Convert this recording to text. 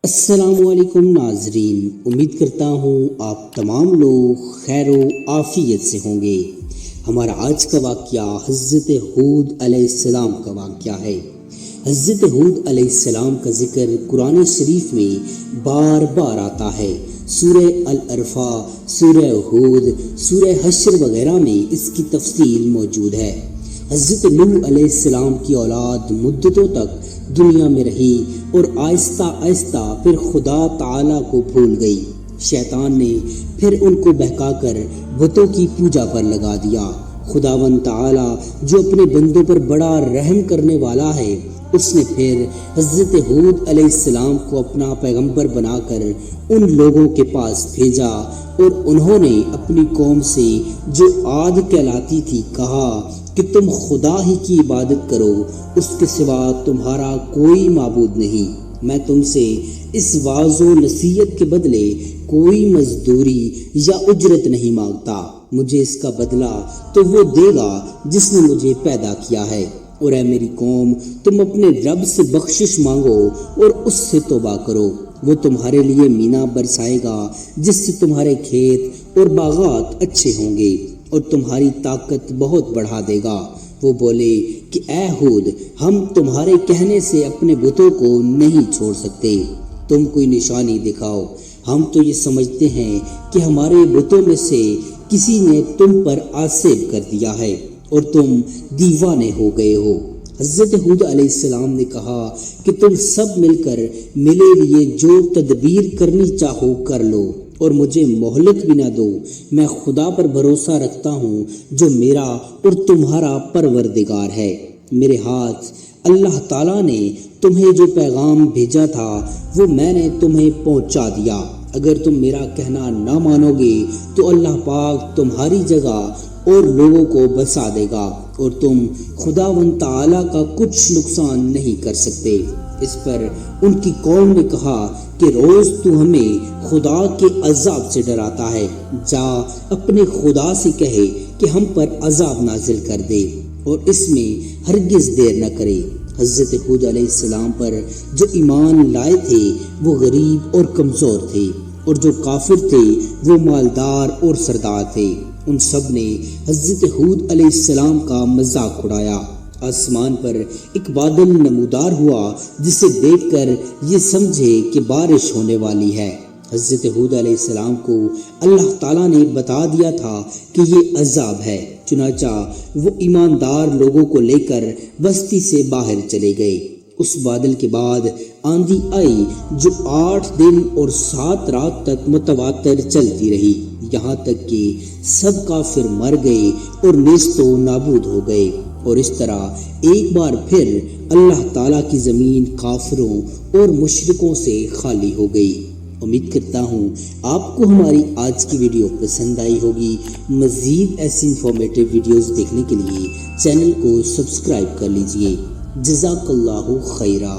السلام علیکم ناظرین، امید کرتا ہوں آپ تمام لوگ خیر و عافیت سے ہوں گے۔ ہمارا آج کا واقعہ حضرت ہود علیہ السلام کا واقعہ ہے۔ حضرت ہود علیہ السلام کا ذکر قرآن شریف میں بار بار آتا ہے۔ سورہ الارفا، سورہ ہود، سورہ حشر وغیرہ میں اس کی تفصیل موجود ہے۔ حضرت نوح علیہ السلام کی اولاد مدتوں تک دنیا میں رہی اور آہستہ آہستہ پھر خدا تعالیٰ کو بھول گئی۔ شیطان نے پھر ان کو بہکا کر بتوں کی پوجا پر لگا دیا۔ خداوند تعالیٰ جو اپنے بندوں پر بڑا رحم کرنے والا ہے، اس نے پھر حضرت ہود علیہ السلام کو اپنا پیغمبر بنا کر ان لوگوں کے پاس بھیجا، اور انہوں نے اپنی قوم سے جو عاد کہلاتی تھی کہا کہ تم خدا ہی کی عبادت کرو، اس کے سوا تمہارا کوئی معبود نہیں۔ میں تم سے اس واعظ و نصیحت کے بدلے کوئی مزدوری یا اجرت نہیں مانگتا، مجھے اس کا بدلہ تو وہ دے گا جس نے مجھے پیدا کیا ہے۔ اور اے میری قوم، تم اپنے رب سے بخشش مانگو اور اس سے توبہ کرو، وہ تمہارے لیے مینا برسائے گا جس سے تمہارے کھیت اور باغات اچھے ہوں گے اور تمہاری طاقت بہت بڑھا دے گا۔ وہ بولے کہ اے ہود، ہم تمہارے کہنے سے اپنے بتوں کو نہیں چھوڑ سکتے، تم کوئی نشانی دکھاؤ۔ ہم تو یہ سمجھتے ہیں کہ ہمارے بتوں میں سے کسی نے تم پر آسیب کر دیا ہے اور تم دیوانے ہو گئے ہو۔ حضرت ہود علیہ السلام نے کہا کہ تم سب مل کر میرے لیے جو تدبیر کرنی چاہو کر لو اور مجھے مہلت بھی نہ دو۔ میں خدا پر بھروسہ رکھتا ہوں جو میرا اور تمہارا پروردگار ہے۔ میرے ہاتھ اللہ تعالیٰ نے تمہیں جو پیغام بھیجا تھا وہ میں نے تمہیں پہنچا دیا۔ اگر تم میرا کہنا نہ مانو گے تو اللہ پاک تمہاری جگہ اور لوگوں کو بسا دے گا اور تم خداوند تعالیٰ کا کچھ نقصان نہیں کر سکتے۔ اس پر ان کی قوم نے کہا کہ روز تو ہمیں خدا کے عذاب سے ڈراتا ہے، جا اپنے خدا سے کہے کہ ہم پر عذاب نازل کر دے اور اس میں ہرگز دیر نہ کرے۔ حضرت ہود علیہ السلام پر جو ایمان لائے تھے وہ غریب اور کمزور تھے، اور جو کافر تھے وہ مالدار اور سردار تھے۔ ان سب نے حضرت ہود علیہ السلام کا مذاق اڑایا۔ آسمان پر ایک بادل نمودار ہوا جسے دیکھ کر یہ سمجھے کہ بارش ہونے والی ہے۔ حضرت ہود علیہ السلام کو اللہ تعالیٰ نے بتا دیا تھا کہ یہ عذاب ہے، چنانچہ وہ ایماندار لوگوں کو لے کر بستی سے باہر چلے گئے۔ اس بادل کے بعد آندھی آئی جو 8 دن اور 7 رات تک متواتر چلتی رہی، یہاں تک کہ سب کافر مر گئے اور نیست و نابود ہو گئے۔ اور اس طرح ایک بار پھر اللہ تعالیٰ کی زمین کافروں اور مشرکوں سے خالی ہو گئی۔ امید کرتا ہوں آپ کو ہماری آج کی ویڈیو پسند آئی ہوگی۔ مزید ایسی انفارمیٹیو ویڈیوز دیکھنے کے لیے چینل کو سبسکرائب کر لیجئے۔ جزاک اللہ خیرہ۔